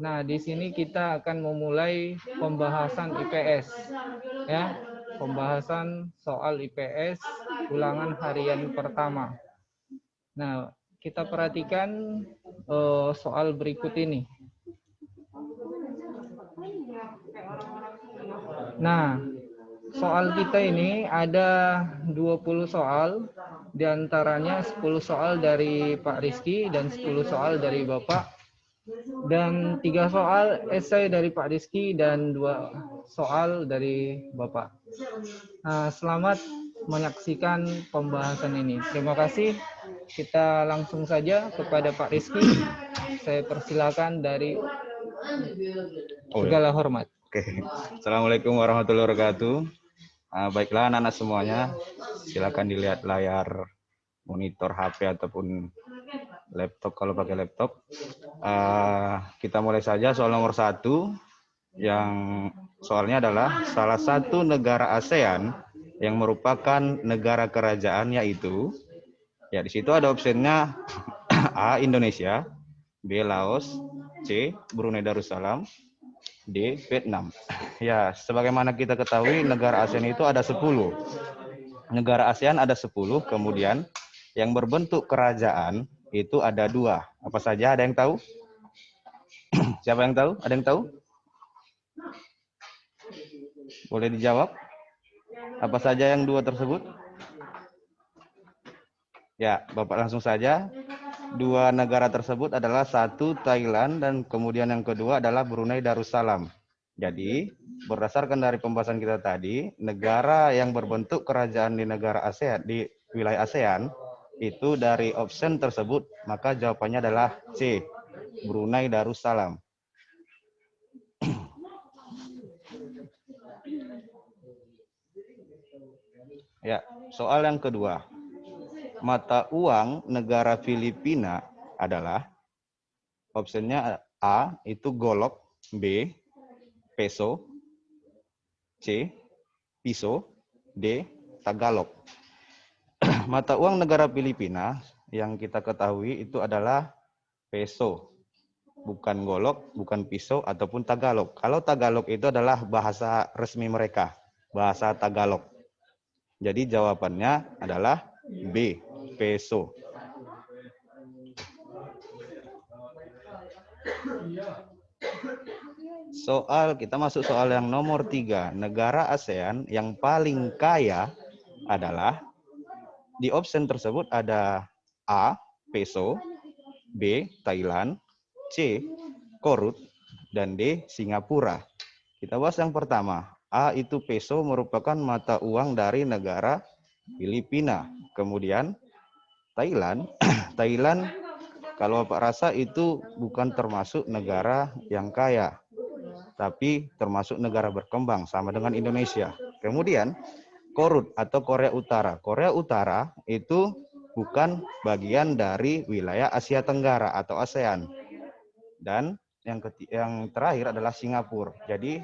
Nah, di sini kita akan memulai pembahasan IPS, ya, pembahasan soal IPS ulangan harian pertama. Nah, kita perhatikan soal berikut ini. Nah, soal kita ini ada 20 soal, diantaranya 10 soal dari Pak Rizky dan 10 soal dari Bapak, dan 3 soal esai dari Pak Rizky dan 2 soal dari Bapak. Nah, selamat menyaksikan pembahasan ini. Terima kasih. Kita langsung saja kepada Pak Rizky. Saya persilakan dari segala hormat. Oke. Assalamualaikum warahmatullahi wabarakatuh. Baiklah anak-anak semuanya, silakan dilihat layar monitor HP ataupun laptop kalau pakai laptop. Kita mulai saja soal nomor 1, yang soalnya adalah salah satu negara ASEAN yang merupakan negara kerajaan, yaitu, ya di situ ada opsinya A. Indonesia, B. Laos, C. Brunei Darussalam, D. Vietnam. Ya, sebagaimana kita ketahui negara ASEAN itu ada 10. Negara ASEAN ada 10, kemudian yang berbentuk kerajaan itu ada 2. Apa saja, ada yang tahu? Siapa yang tahu? Ada yang tahu? Boleh dijawab? Apa saja yang 2 tersebut? Ya, Bapak langsung saja. 2 negara tersebut adalah 1 Thailand dan kemudian yang kedua adalah Brunei Darussalam. Jadi, berdasarkan dari pembahasan kita tadi, negara yang berbentuk kerajaan di negara ASEAN, di wilayah ASEAN, itu dari option tersebut, maka jawabannya adalah C, Brunei Darussalam. Ya, soal yang kedua. Mata uang negara Filipina adalah optionnya A, itu golok, B, peso, C, piso, D, tagalog. Mata uang negara Filipina yang kita ketahui itu adalah peso, bukan golok, bukan piso, ataupun tagalog. Kalau tagalog itu adalah bahasa resmi mereka, bahasa Tagalog. Jadi jawabannya adalah B, peso. Kita masuk soal yang nomor 3. Negara ASEAN yang paling kaya adalah, di option tersebut ada A, peso, B, Thailand, C, Korut, dan D, Singapura. Kita bahas yang pertama. A itu peso, merupakan mata uang dari negara Filipina. Kemudian Thailand, Thailand kalau Bapak rasa itu bukan termasuk negara yang kaya, tapi termasuk negara berkembang sama dengan Indonesia. Kemudian Korut atau Korea Utara. Korea Utara itu bukan bagian dari wilayah Asia Tenggara atau ASEAN. Dan yang terakhir adalah Singapura. Jadi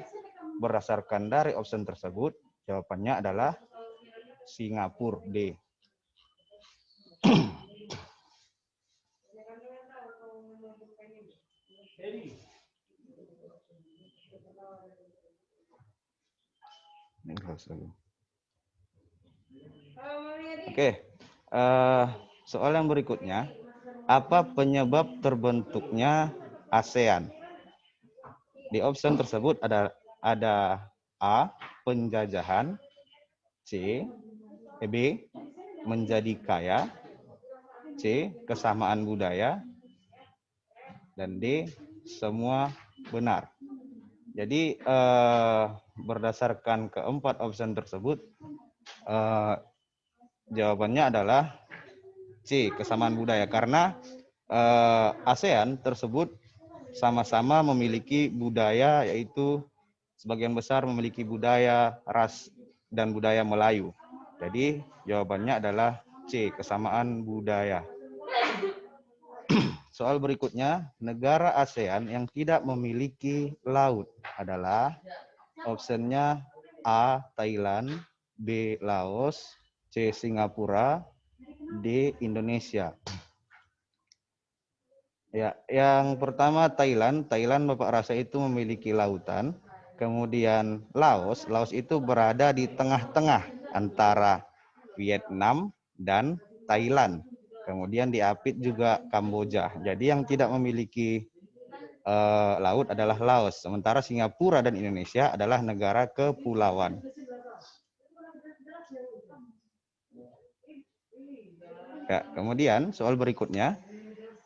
berdasarkan dari option tersebut, jawabannya adalah Singapura, D. Oke, soal yang berikutnya, apa penyebab terbentuknya ASEAN? Di option tersebut ada A, penjajahan, C, B, menjadi kaya, C, kesamaan budaya, dan D, semua benar. Jadi berdasarkan keempat option tersebut, jawabannya adalah C, kesamaan budaya. Karena ASEAN tersebut sama-sama memiliki budaya, yaitu sebagian besar memiliki budaya ras dan budaya Melayu. Jadi jawabannya adalah C, kesamaan budaya. Soal berikutnya, negara ASEAN yang tidak memiliki laut adalah optionnya A, Thailand, B, Laos, C, Singapura, D, Indonesia. Ya, yang pertama Thailand. Thailand Bapak rasa itu memiliki lautan. Kemudian Laos. Laos itu berada di tengah-tengah antara Vietnam dan Thailand. Kemudian diapit juga Kamboja. Jadi yang tidak memiliki laut adalah Laos. Sementara Singapura dan Indonesia adalah negara kepulauan. Ya, kemudian soal berikutnya.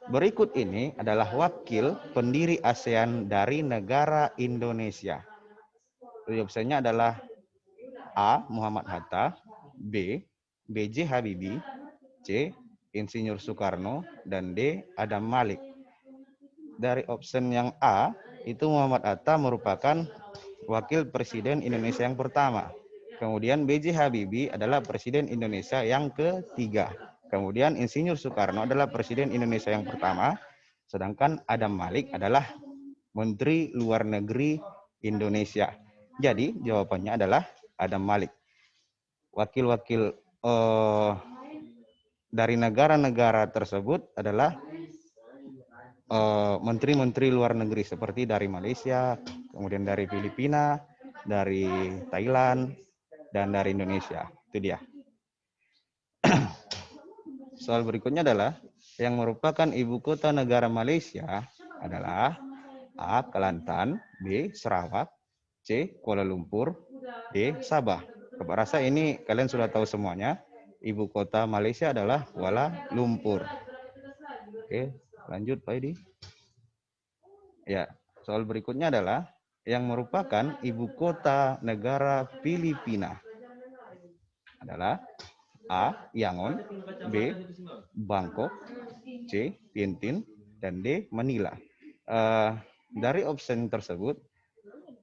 Berikut ini adalah wakil pendiri ASEAN dari negara Indonesia. Jadi opsinya adalah A. Muhammad Hatta, B. B.J. Habibie, C. Insinyur Soekarno, dan D. Adam Malik. Dari opsi yang A, itu Muhammad Hatta merupakan wakil presiden Indonesia yang pertama. Kemudian B.J. Habibie adalah presiden Indonesia yang ketiga. Kemudian Insinyur Soekarno adalah presiden Indonesia yang pertama. Sedangkan Adam Malik adalah Menteri Luar Negeri Indonesia. Jadi jawabannya adalah Adam Malik. Wakil-wakil dari negara-negara tersebut adalah menteri-menteri luar negeri seperti dari Malaysia, kemudian dari Filipina, dari Thailand, dan dari Indonesia. Itu dia. Soal berikutnya adalah yang merupakan ibu kota negara Malaysia adalah A. Kelantan, B. Sarawak, C. Kuala Lumpur, D. Sabah. Bapak rasa ini kalian sudah tahu semuanya. Ibu kota Malaysia adalah Kuala Lumpur. Oke, lanjut Pak Edi. Ya, soal berikutnya adalah yang merupakan ibu kota negara Filipina adalah A. Yangon, B. Bangkok, C. Vientiane, dan D. Manila. Dari opsi tersebut,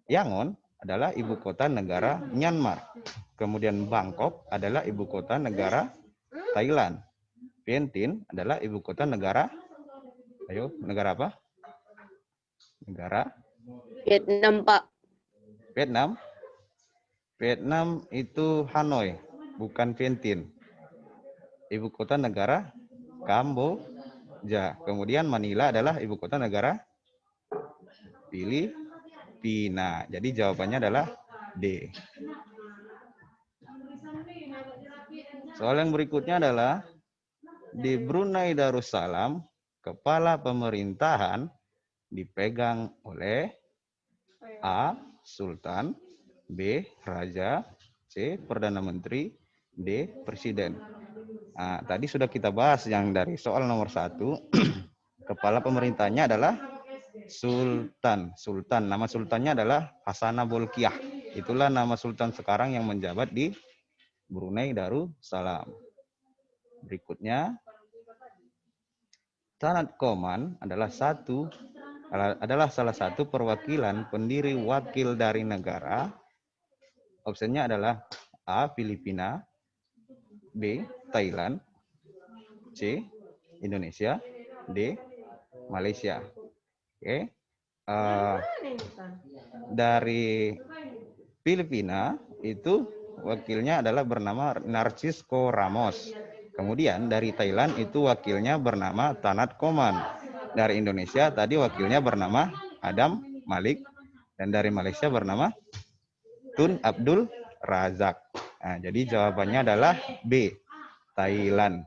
Yangon adalah ibu kota negara Myanmar. Kemudian Bangkok adalah ibu kota negara Thailand. Vientiane adalah ibu kota negara, negara apa? Negara Vietnam, Pak. Vietnam. Vietnam itu Hanoi, bukan Vientiane. Ibu kota negara Kamboja. Kemudian Manila adalah ibu kota negara Filipina. Jadi jawabannya adalah D. Soal yang berikutnya adalah di Brunei Darussalam, kepala pemerintahan dipegang oleh A. Sultan, B. Raja, C. Perdana Menteri, D. Presiden. Nah, tadi sudah kita bahas yang dari soal nomor 1. Kepala pemerintahnya adalah Sultan. Sultan. Nama sultannya adalah Hasanah Bolkiah. Itulah nama sultan sekarang yang menjabat di Brunei Darussalam. Berikutnya, Tanat Koman adalah salah satu perwakilan pendiri wakil dari negara. Opsinya adalah A. Filipina, B. Thailand, C. Indonesia, D. Malaysia. Oke. Dari Filipina itu wakilnya adalah bernama Narcisco Ramos. Kemudian dari Thailand itu wakilnya bernama Tanat Koman. Dari Indonesia tadi wakilnya bernama Adam Malik. Dan dari Malaysia bernama Tun Abdul Razak. Nah, jadi jawabannya adalah B. Thailand.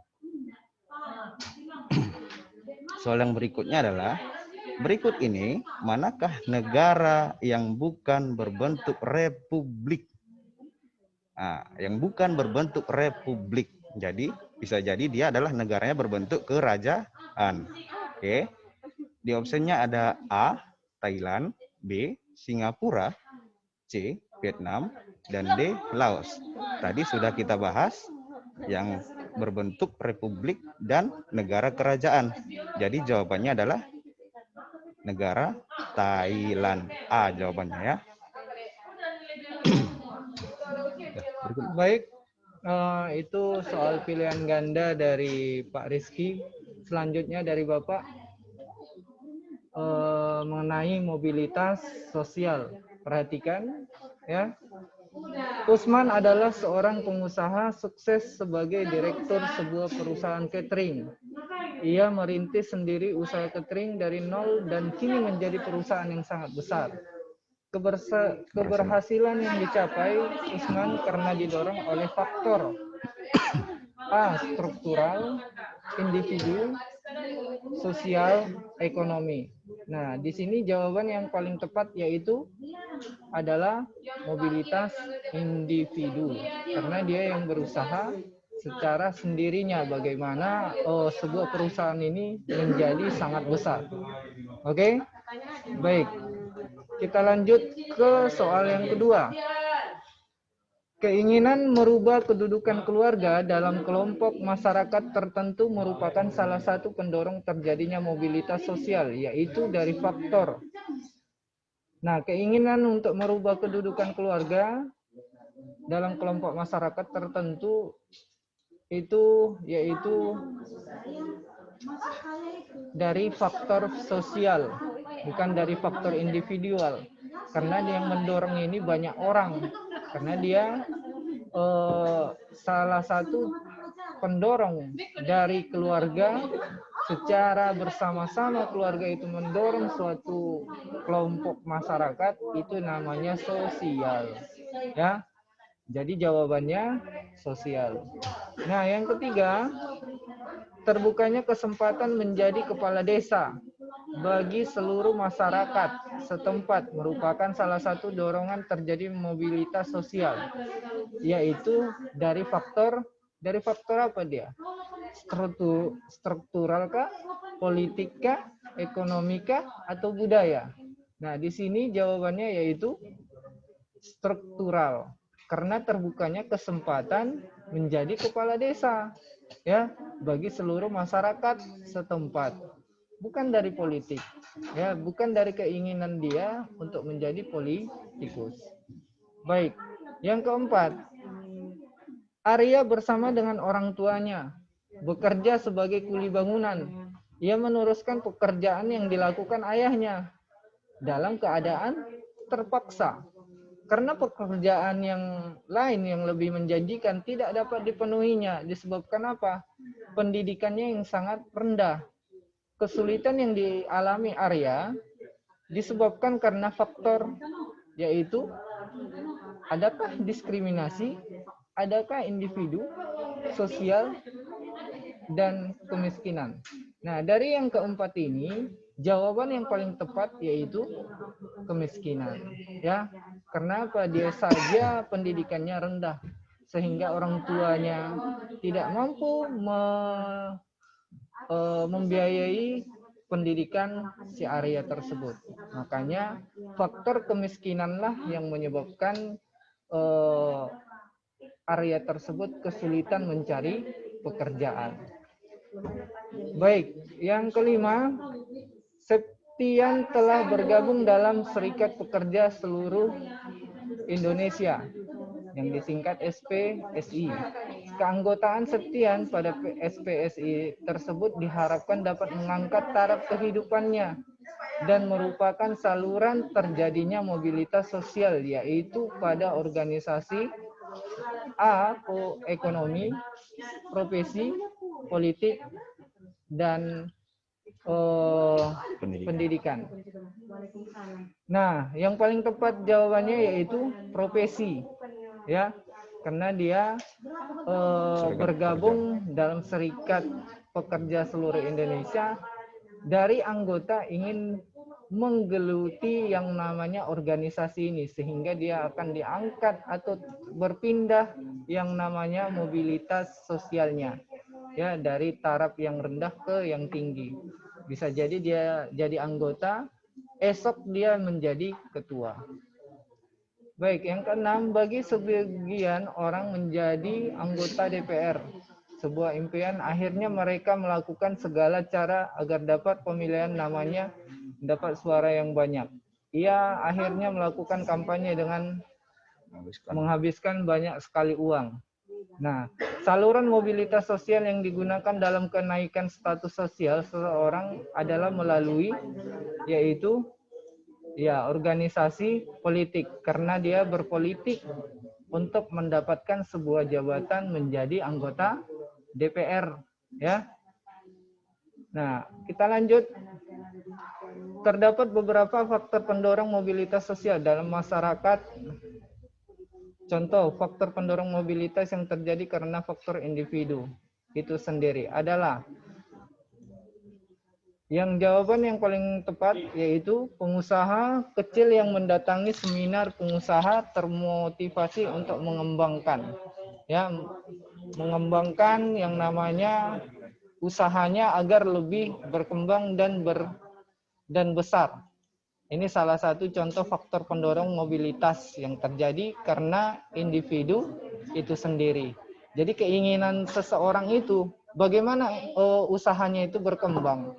Soal yang berikutnya adalah, berikut ini manakah negara yang bukan berbentuk republik? Nah, yang bukan berbentuk republik. Jadi bisa jadi dia adalah negaranya berbentuk kerajaan. Oke. Di opsinya ada A. Thailand, B. Singapura, C. Vietnam, dan D. Laos. Tadi sudah kita bahas yang berbentuk republik dan negara kerajaan. Jadi jawabannya adalah negara Thailand. A jawabannya ya. Baik, itu soal pilihan ganda dari Pak Rizky. Selanjutnya dari Bapak mengenai mobilitas sosial. Perhatikan ya. Usman adalah seorang pengusaha sukses sebagai direktur sebuah perusahaan catering. ia merintis sendiri usaha catering dari nol dan kini menjadi perusahaan yang sangat besar. Keberhasilan yang dicapai Usman karena didorong oleh faktor A. Struktural, individu, sosial, ekonomi. Nah, di sini jawaban yang paling tepat yaitu adalah mobilitas individu, karena dia yang berusaha secara sendirinya bagaimana sebuah perusahaan ini menjadi sangat besar. Oke? Baik. Kita lanjut ke soal yang kedua. Keinginan merubah kedudukan keluarga dalam kelompok masyarakat tertentu merupakan salah satu pendorong terjadinya mobilitas sosial, yaitu dari faktor. Nah, keinginan untuk merubah kedudukan keluarga dalam kelompok masyarakat tertentu itu yaitu dari faktor sosial, bukan dari faktor individual. Karena yang mendorong ini banyak orang. Karena dia salah satu pendorong dari keluarga, secara bersama-sama keluarga itu mendorong suatu kelompok masyarakat, itu namanya sosial. Ya. Jadi jawabannya sosial. Nah, yang ketiga, terbukanya kesempatan menjadi kepala desa bagi seluruh masyarakat setempat merupakan salah satu dorongan terjadi mobilitas sosial, yaitu dari faktor apa dia? Struktural kah, politik kah, ekonomi kah, atau budaya? Nah, di sini jawabannya yaitu struktural. Karena terbukanya kesempatan menjadi kepala desa ya bagi seluruh masyarakat setempat, bukan dari politik ya, bukan dari keinginan dia untuk menjadi politikus. Baik, yang keempat, Arya bersama dengan orang tuanya bekerja sebagai kuli bangunan. Ia meneruskan pekerjaan yang dilakukan ayahnya dalam keadaan terpaksa. Karena pekerjaan yang lain yang lebih menjanjikan tidak dapat dipenuhinya. Disebabkan apa? Pendidikannya yang sangat rendah. Kesulitan yang dialami Arya disebabkan karena faktor, yaitu adakah diskriminasi, adakah individu, sosial, dan kemiskinan. Nah, dari yang keempat ini, jawaban yang paling tepat yaitu kemiskinan. Ya, karena apa? Dia saja pendidikannya rendah, sehingga orang tuanya tidak mampu membiayai pendidikan si Arya tersebut. Makanya faktor kemiskinanlah yang menyebabkan Arya tersebut kesulitan mencari pekerjaan. Baik, yang kelima, Septian telah bergabung dalam Serikat Pekerja Seluruh Indonesia yang disingkat SPSI. Keanggotaan Septian pada SPSI tersebut diharapkan dapat mengangkat taraf kehidupannya dan merupakan saluran terjadinya mobilitas sosial, yaitu pada organisasi A. Ekonomi, profesi, politik, dan pendidikan. Nah, yang paling tepat jawabannya yaitu profesi, ya, karena dia bergabung dalam Serikat Pekerja Seluruh Indonesia. Dari anggota ingin menggeluti yang namanya organisasi ini, sehingga dia akan diangkat atau berpindah yang namanya mobilitas sosialnya, ya, dari taraf yang rendah ke yang tinggi. Bisa jadi dia jadi anggota, esok dia menjadi ketua. Baik, yang keenam, bagi sebagian orang menjadi anggota DPR sebuah impian, akhirnya mereka melakukan segala cara agar dapat pemilihan namanya dapat suara yang banyak. Ia akhirnya melakukan kampanye dengan menghabiskan banyak sekali uang. Nah, saluran mobilitas sosial yang digunakan dalam kenaikan status sosial seseorang adalah melalui yaitu ya organisasi politik, karena dia berpolitik untuk mendapatkan sebuah jabatan menjadi anggota DPR, ya. Nah, kita lanjut. Terdapat beberapa faktor pendorong mobilitas sosial dalam masyarakat. Contoh, faktor pendorong mobilitas yang terjadi karena faktor individu itu sendiri adalah yang jawaban yang paling tepat yaitu pengusaha kecil yang mendatangi seminar pengusaha termotivasi untuk mengembangkan mengembangkan yang namanya usahanya agar lebih berkembang dan besar. Ini salah satu contoh faktor pendorong mobilitas yang terjadi karena individu itu sendiri. Jadi keinginan seseorang itu bagaimana usahanya itu berkembang.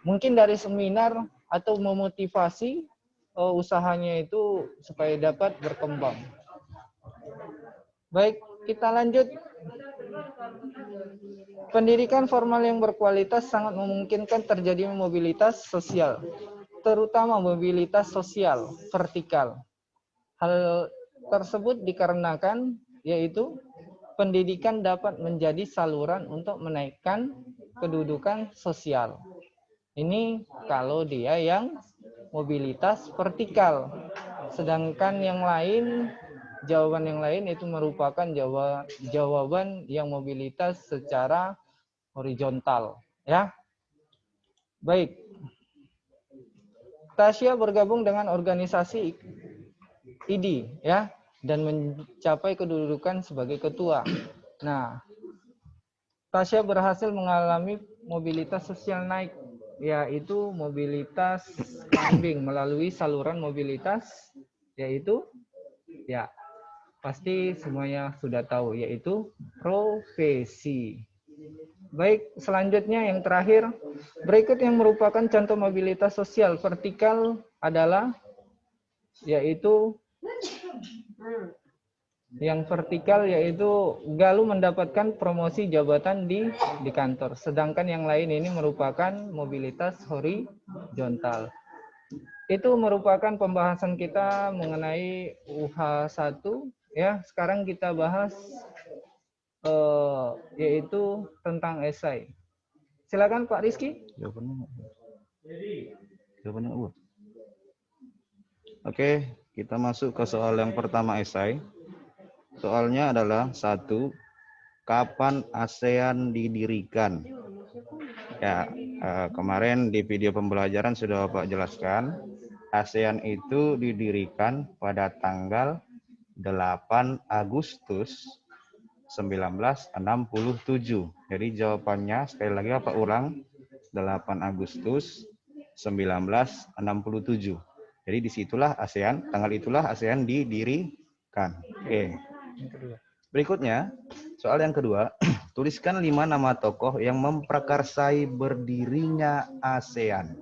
Mungkin dari seminar atau memotivasi usahanya itu supaya dapat berkembang. Baik, kita lanjut. Pendidikan formal yang berkualitas sangat memungkinkan terjadi mobilitas sosial, terutama mobilitas sosial vertikal. Hal tersebut dikarenakan yaitu pendidikan dapat menjadi saluran untuk menaikkan kedudukan sosial. Ini kalau dia yang mobilitas vertikal. Sedangkan yang lain, jawaban yang lain itu merupakan jawaban yang mobilitas secara horizontal, ya. Baik. Tasya bergabung dengan organisasi ID, ya, dan mencapai kedudukan sebagai ketua. Nah, Tasya berhasil mengalami mobilitas sosial naik, yaitu mobilitas kambing melalui saluran mobilitas, yaitu ya pasti semuanya sudah tahu, yaitu profesi. Baik, selanjutnya yang terakhir, berikut yang merupakan contoh mobilitas sosial vertikal adalah yaitu yang vertikal yaitu Galuh mendapatkan promosi jabatan di kantor. Sedangkan yang lain ini merupakan mobilitas horizontal. Itu merupakan pembahasan kita mengenai UH1 ya. Sekarang kita bahas yaitu tentang esai. Silakan Pak Rizky. Jawabannya U. Oke, kita masuk ke soal yang pertama esai. Soalnya adalah 1. Kapan ASEAN didirikan? Ya, kemarin di video pembelajaran sudah Bapak jelaskan. ASEAN itu didirikan pada tanggal 8 Agustus 1967. Jadi jawabannya sekali lagi Bapak ulang, 8 Agustus 1967. Jadi disitulah ASEAN, tanggal itulah ASEAN didirikan. Oke. Berikutnya, soal yang kedua, tuliskan 5 nama tokoh yang memprakarsai berdirinya ASEAN.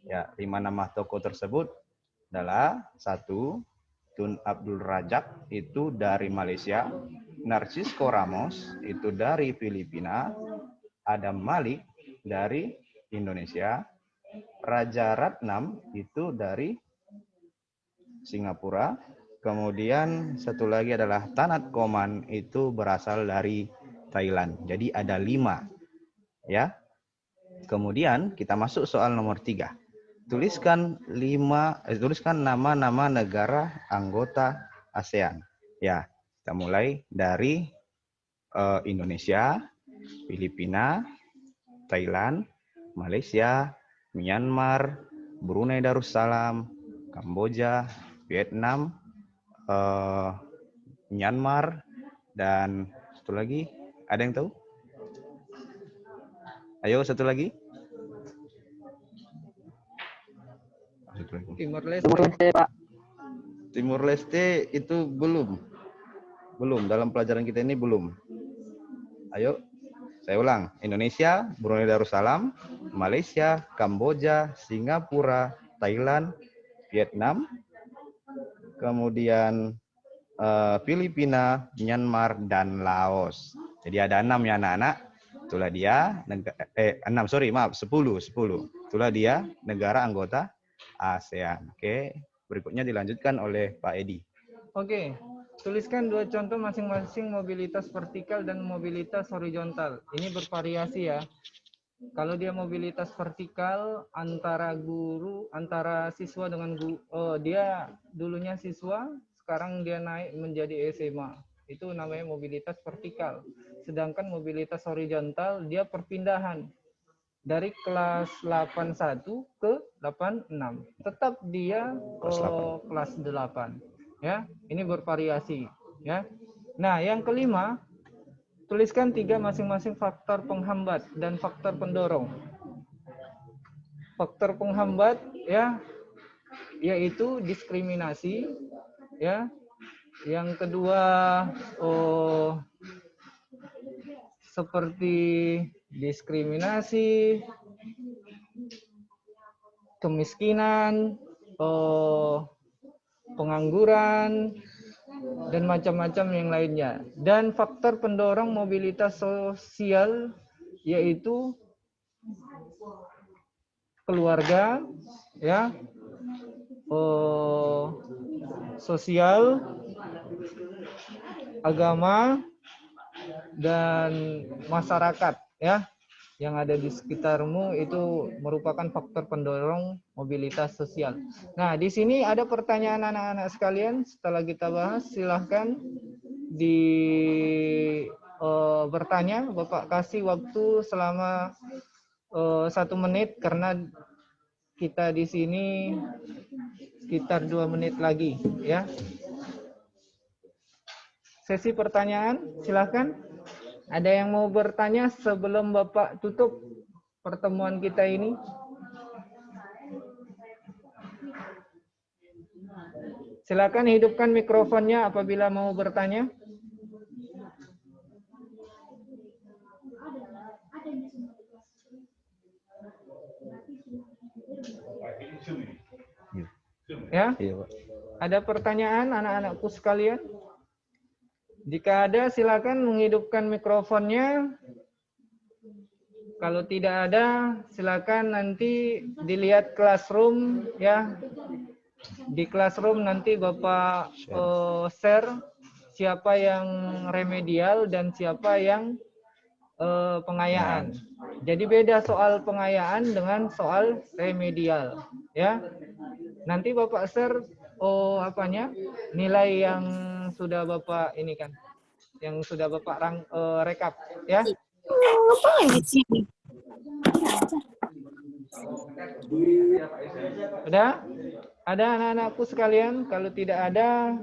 Ya, 5 nama tokoh tersebut adalah 1. Tun Abdul Razak itu dari Malaysia, Narcisco Ramos itu dari Filipina, Adam Malik dari Indonesia, Raja Ratnam itu dari Singapura, kemudian satu lagi adalah Tanat Koman itu berasal dari Thailand. Jadi ada 5 ya. Kemudian kita masuk soal nomor 3. Tuliskan nama-nama negara anggota ASEAN. Ya, kita mulai dari Indonesia, Filipina, Thailand, Malaysia, Myanmar, Brunei Darussalam, Kamboja, Vietnam, Myanmar, dan satu lagi, ada yang tahu? Ayo satu lagi. Timur Leste, Pak. Timur Leste itu belum dalam pelajaran kita ini belum. Ayo, saya ulang. Indonesia, Brunei Darussalam, Malaysia, Kamboja, Singapura, Thailand, Vietnam, kemudian Filipina, Myanmar, dan Laos. Jadi ada 6 ya anak-anak. Itulah dia 10. Itulah dia negara anggota ASEAN. Oke, berikutnya dilanjutkan oleh Pak Edi. Oke, tuliskan 2 contoh masing-masing mobilitas vertikal dan mobilitas horizontal. Ini bervariasi ya. Kalau dia mobilitas vertikal antara siswa dengan guru, dia dulunya siswa, sekarang dia naik menjadi SMA. Itu namanya mobilitas vertikal. Sedangkan mobilitas horizontal dia perpindahan dari kelas 81 ke 86. Tetap dia kelas 8. Ya, ini bervariasi, ya. Nah, yang kelima, tuliskan 3 masing-masing faktor penghambat dan faktor pendorong. Faktor penghambat ya yaitu diskriminasi, ya. Yang kedua seperti diskriminasi, kemiskinan, pengangguran, dan macam-macam yang lainnya. Dan faktor pendorong mobilitas sosial yaitu keluarga, ya, sosial, agama, dan masyarakat, ya, yang ada di sekitarmu itu merupakan faktor pendorong mobilitas sosial. Nah, di sini ada pertanyaan anak-anak sekalian. Setelah kita bahas, silahkan bertanya. Bapak kasih waktu selama 1 menit karena kita di sini sekitar 2 menit lagi, ya. Sesi pertanyaan, silahkan. Ada yang mau bertanya sebelum Bapak tutup pertemuan kita ini? Silakan hidupkan mikrofonnya apabila mau bertanya. Ya, ada pertanyaan anak-anakku sekalian? Jika ada, silakan menghidupkan mikrofonnya. Kalau tidak ada, silakan nanti dilihat classroom, ya. Di classroom nanti Bapak share siapa yang remedial dan siapa yang pengayaan. Jadi beda soal pengayaan dengan soal remedial, ya. Nanti Bapak share nilai yang sudah Bapak ini kan, yang sudah Bapak rekap, ya. Udah? Ada anak-anakku sekalian? Kalau tidak ada,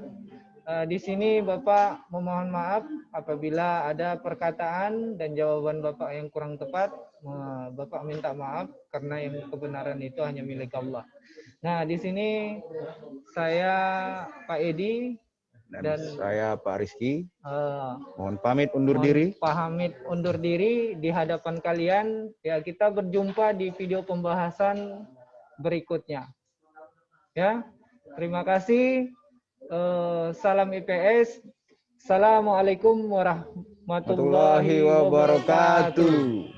di sini Bapak memohon maaf apabila ada perkataan dan jawaban Bapak yang kurang tepat. Bapak minta maaf karena yang kebenaran itu hanya milik Allah. Nah, di sini saya Pak Edi dan saya Pak Rizky. Mohon pamit undur diri. Pamit undur diri di hadapan kalian. Ya, kita berjumpa di video pembahasan berikutnya. Ya, terima kasih. Salam IPS. Assalamualaikum warahmatullahi wabarakatuh.